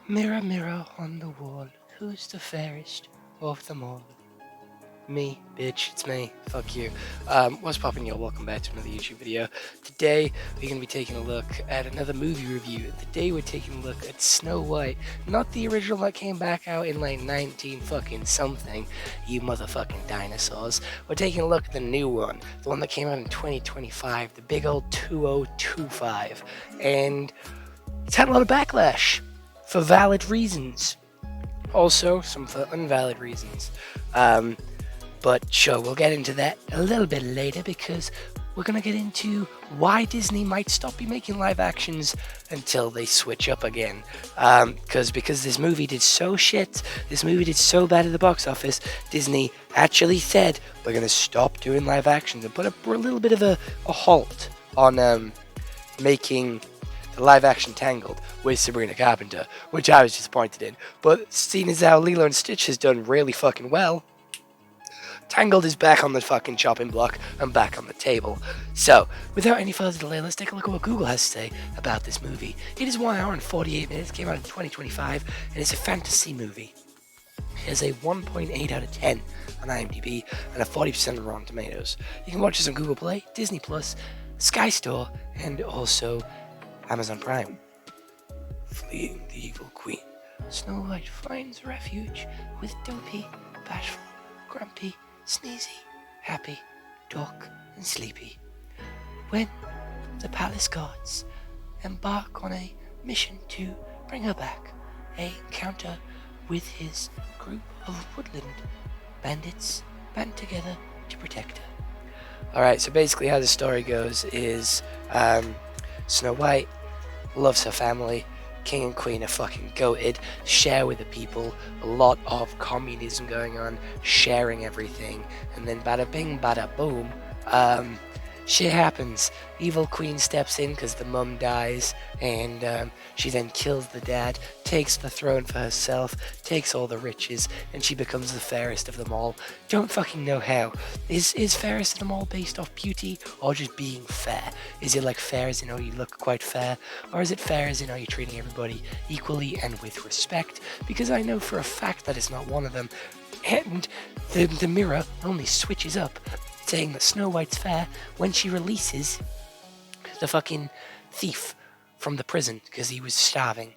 Mirror, mirror on the wall, who's the fairest of them all? Me, bitch, it's me. Fuck you. What's poppin', y'all? Welcome back to another YouTube video. Today, we're gonna be taking a look at another movie review. Today, we're taking a look at Snow White. Not the original that came back out in like 19 fucking something, you motherfucking dinosaurs. We're taking a look at the new one, the one that came out in 2025, the big old 2025. And it's had a lot of backlash for valid reasons. Also, some for invalid reasons. But sure, we'll get into that a little bit later because we're going to get into why Disney might stop be making live actions until they switch up again. Because this movie did so shit, this movie did so bad at the box office, Disney actually said we're going to stop doing live actions and put a little bit of a halt on making the live action Tangled with Sabrina Carpenter, which I was disappointed in. But seeing as how Lilo and Stitch has done really fucking well, Tangled is back on the fucking chopping block and back on the table. So, without any further delay, let's take a look at what Google has to say about this movie. It is 1 hour and 48 minutes, came out in 2025, and it's a fantasy movie. It has a 1.8 out of 10 on IMDb and a 40% on Rotten Tomatoes. You can watch this on Google Play, Disney Plus, Sky Store, and also Amazon Prime. Fleeing the evil queen, Snow White finds refuge with Dopey, Bashful, Grumpy, Sneezy, Happy, Dark, and Sleepy. When the palace guards embark on a mission to bring her back, a encounter with his group of woodland bandits band together to protect her. Alright, so basically how the story goes is Snow White loves her family. King and Queen are fucking goated, share with the people, a lot of communism going on, sharing everything, and then bada bing, bada boom, shit happens. Evil Queen steps in because the mum dies, and she then kills the dad, takes the throne for herself, takes all the riches, and she becomes the fairest of them all. Don't fucking know how. Is fairest of them all based off beauty, or just being fair? Is it like fair as in, oh, you look quite fair, or is it fair as in, oh, you're treating everybody equally and with respect? Because I know for a fact that it's not one of them, and the mirror only switches up saying that Snow White's fair when she releases the fucking thief from the prison because he was starving.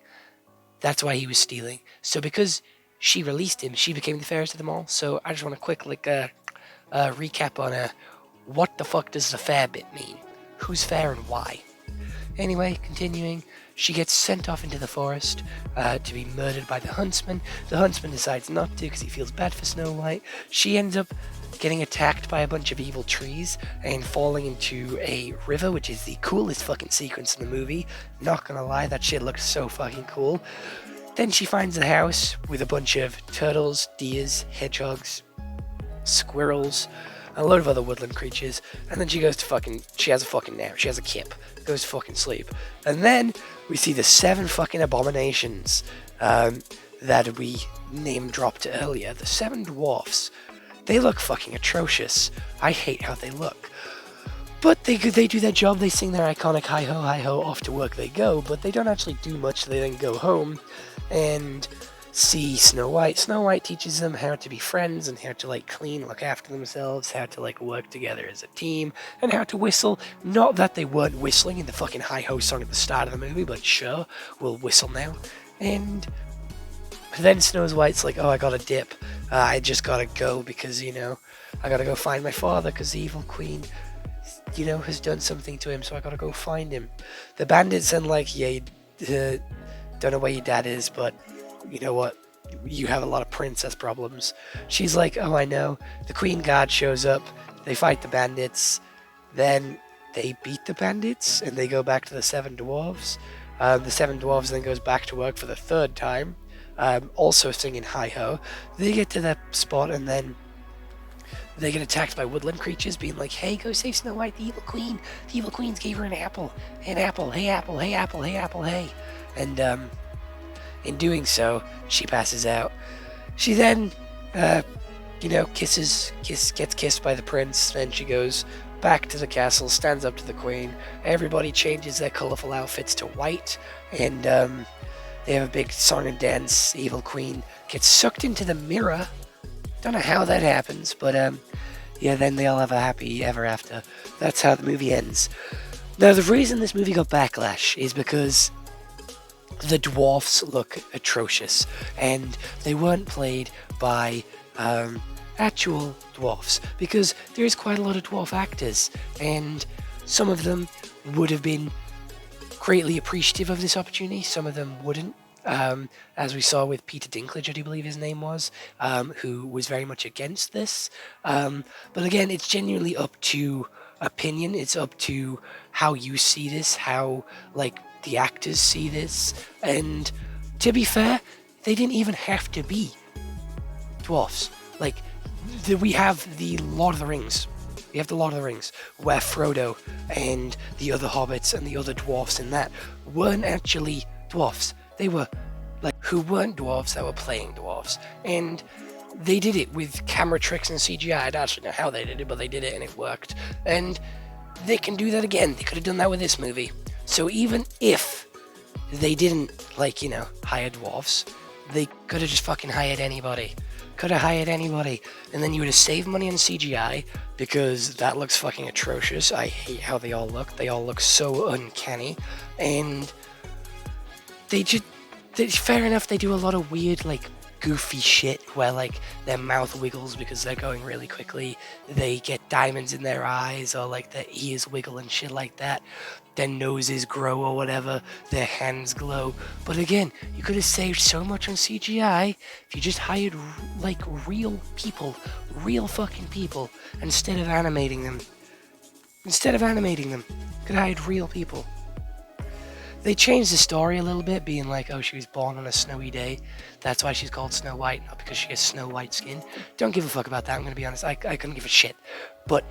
That's why he was stealing. So because she released him, she became the fairest of them all. So I just want a quick recap on what the fuck does the fair bit mean? Who's fair and why? Anyway, continuing, she gets sent off into the forest to be murdered by the huntsman. The huntsman decides not to because he feels bad for Snow White. She ends up getting attacked by a bunch of evil trees and falling into a river, which is the coolest fucking sequence in the movie. Not gonna lie, that shit looks so fucking cool. Then she finds a house with a bunch of turtles, deers, hedgehogs, squirrels, a load of other woodland creatures, and then she has a fucking nap, she has a kip, goes to fucking sleep. And then we see the 7 fucking abominations that we name dropped earlier, the 7 dwarfs. They look fucking atrocious. I hate how they look. But they do their job, they sing their iconic hi-ho, off to work they go, but they don't actually do much, they then go home and see Snow White. Snow White teaches them how to be friends and how to like clean, look after themselves, how to like work together as a team, and how to whistle. Not that they weren't whistling in the fucking hi-ho song at the start of the movie, but sure, we'll whistle now. And then Snow White's like, oh, I gotta dip. I just gotta go because, I gotta go find my father because the evil queen, has done something to him, so I gotta go find him. The bandits then like, yeah, don't know where your dad is, but you know what? You have a lot of princess problems. She's like, oh, I know. The Queen Guard shows up. They fight the bandits. Then they beat the bandits, and they go back to the 7 dwarves. The 7 dwarves then goes back to work for the 3rd time. Also singing hi-ho. They get to that spot and then they get attacked by woodland creatures being like, hey, go save Snow White, the evil queen. The evil queens gave her an apple. An apple, hey apple, hey apple, hey apple, hey. And in doing so, she passes out. She then, gets kissed by the prince. Then she goes back to the castle, stands up to the queen. Everybody changes their colorful outfits to white. And They have a big song and dance. Evil Queen gets sucked into the mirror. Don't know how that happens, but yeah, then they all have a happy ever after. That's how the movie ends. Now, the reason this movie got backlash is because the dwarfs look atrocious, and they weren't played by actual dwarfs, because there's quite a lot of dwarf actors, and some of them would have been greatly appreciative of this opportunity, some of them wouldn't. As we saw with Peter Dinklage, I do believe his name was, who was very much against this. But again, it's genuinely up to opinion. It's up to how you see this, how like the actors see this. And to be fair, they didn't even have to be dwarfs. Like we have the Lord of the Rings. We have the Lord of the Rings, where Frodo and the other hobbits and the other dwarfs in that weren't actually dwarfs. They were like who weren't dwarves that were playing dwarves, and they did it with camera tricks and CGI. I don't actually know how they did it, but they did it and it worked. And they can do that again. They could have done that with this movie. So even if they didn't hire dwarves, they could have just fucking hired anybody. Could have hired anybody, and then you would have saved money on CGI, because that looks fucking atrocious. I hate how they all look. They all look so uncanny, and fair enough, they do a lot of weird, goofy shit where, their mouth wiggles because they're going really quickly. They get diamonds in their eyes, or, their ears wiggle and shit like that. Their noses grow or whatever. Their hands glow. But again, you could have saved so much on CGI if you just hired, real people. Real fucking people. Instead of animating them. Could have hired real people. They changed the story a little bit, being like, oh, she was born on a snowy day. That's why she's called Snow White, not because she has snow white skin. Don't give a fuck about that, I'm gonna be honest. I couldn't give a shit. But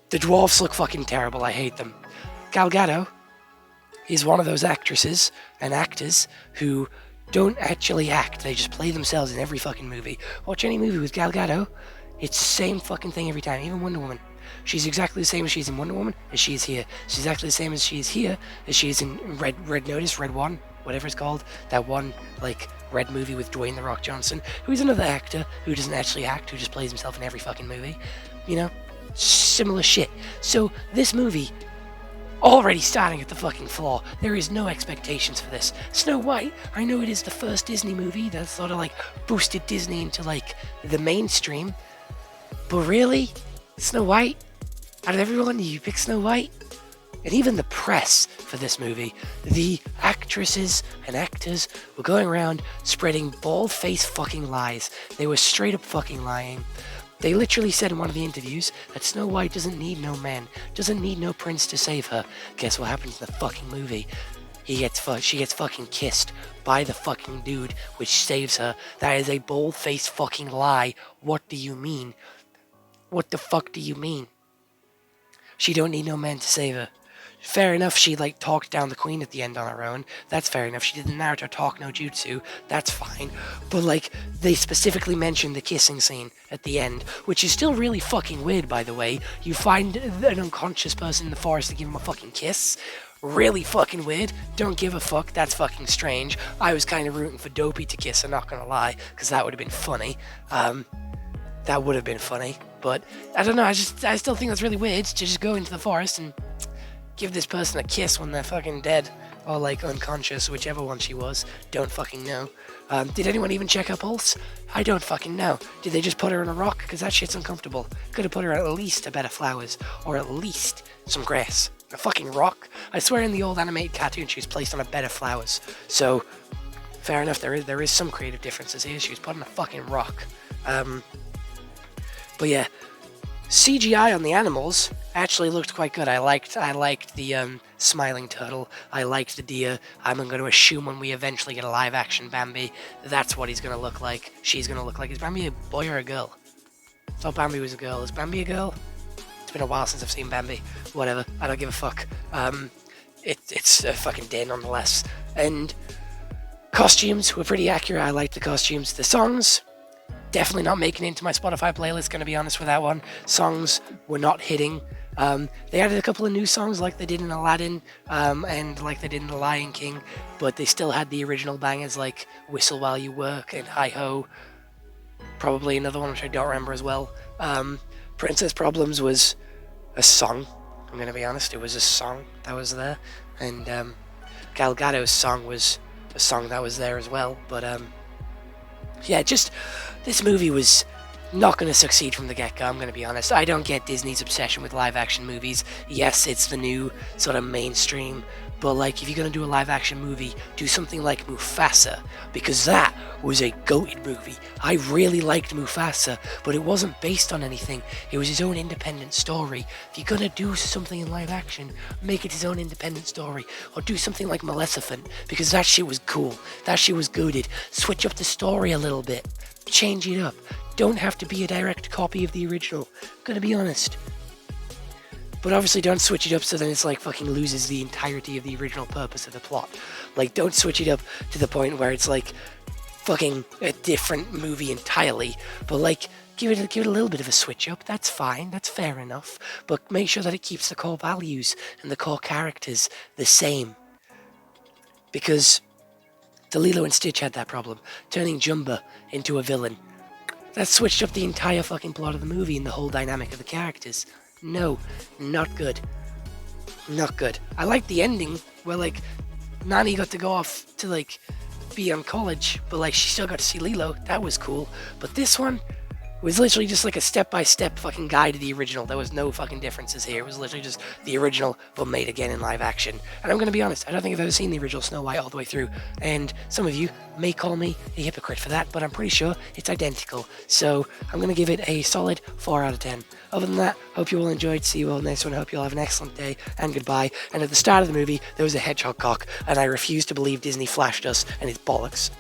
the dwarfs look fucking terrible. I hate them. Gal Gadot is one of those actresses and actors who don't actually act. They just play themselves in every fucking movie. Watch any movie with Gal Gadot, it's the same fucking thing every time. Even Wonder Woman. She's exactly the same as she is in Wonder Woman as she is here. She's exactly the same as she is here as she is in Red Notice, Red One, whatever it's called. That one, red movie with Dwayne "The Rock" Johnson, who is another actor who doesn't actually act, who just plays himself in every fucking movie. Similar shit. So this movie, already starting at the fucking flaw. There is no expectations for this. Snow White, I know it is the first Disney movie that sort of boosted Disney into the mainstream, but really, Snow White? Out of everyone, you pick Snow White? And even the press for this movie, the actresses and actors were going around spreading bald-faced fucking lies. They were straight up fucking lying. They literally said in one of the interviews that Snow White doesn't need no man, doesn't need no prince to save her. Guess what happens in the fucking movie? She gets fucking kissed by the fucking dude, which saves her. That is a bold-faced fucking lie. What do you mean? What the fuck do you mean? She don't need no man to save her. Fair enough, she talked down the queen at the end on her own. That's fair enough. She did the Naruto talk no jutsu. That's fine. But they specifically mentioned the kissing scene at the end, which is still really fucking weird, by the way. You find an unconscious person in the forest to give him a fucking kiss. Really fucking weird. Don't give a fuck. That's fucking strange. I was kind of rooting for Dopey to kiss her, not gonna lie, because that would have been funny. That would have been funny. But I don't know. I still think that's really weird to just go into the forest and give this person a kiss when they're fucking dead, or unconscious, whichever one she was. Don't fucking know. Did anyone even check her pulse? I don't fucking know. Did they just put her on a rock? Because that shit's uncomfortable. Could have put her at least a bed of flowers, or at least some grass. A fucking rock? I swear in the old animated cartoon she was placed on a bed of flowers. So, fair enough, there is some creative differences here. She was put on a fucking rock. But yeah, CGI on the animals actually looked quite good. I liked the smiling turtle. I liked the deer. I'm going to assume when we eventually get a live action Bambi, that's what he's going to look like. She's going to look like. Is Bambi a boy or a girl? I thought Bambi was a girl. Is Bambi a girl? It's been a while since I've seen Bambi. Whatever. I don't give a fuck. It's a fucking day nonetheless. And costumes were pretty accurate. I liked the costumes. The songs, definitely not making it into my Spotify playlist, gonna be honest with that one. Songs were not hitting. They added a couple of new songs like they did in Aladdin and like they did in The Lion King, but they still had the original bangers like Whistle While You Work and Hi Ho. Probably another one which I don't remember as well. Princess Problems was a song. I'm gonna be honest, it was a song that was there, and Gal Gadot's song was a song that was there as well. But yeah, just this movie was not going to succeed from the get-go, I'm going to be honest. I don't get Disney's obsession with live-action movies. Yes, it's the new sort of mainstream, but like if you're going to do a live-action movie, do something like Mufasa, because that was a goated movie. I really liked Mufasa, but it wasn't based on anything. It was his own independent story. If you're going to do something in live-action, make it his own independent story, or do something like Maleficent, because that shit was cool. That shit was goated. Switch up the story a little bit. Change it up. Don't have to be a direct copy of the original. Gonna be honest. But obviously don't switch it up so then it's like fucking loses the entirety of the original purpose of the plot. Like don't switch it up to the point where it's like fucking a different movie entirely. But like give it a little bit of a switch up. That's fine. That's fair enough. But make sure that it keeps the core values and the core characters the same. Because the Lilo and Stitch had that problem, turning Jumba into a villain. That switched up the entire fucking plot of the movie and the whole dynamic of the characters. No, not good. Not good. I liked the ending where, like, Nani got to go off to, like, be on college, but, like, she still got to see Lilo. That was cool. But this one was literally just like a step-by-step fucking guide to the original. There was no fucking differences here. It was literally just the original, but made again in live action. And I'm going to be honest, I don't think I've ever seen the original Snow White all the way through. And some of you may call me a hypocrite for that, but I'm pretty sure it's identical. So I'm going to give it a solid 4 out of 10. Other than that, hope you all enjoyed. See you all next one. Hope you all have an excellent day, and goodbye. And at the start of the movie, there was a hedgehog cock, and I refuse to believe Disney flashed us, and it's bollocks.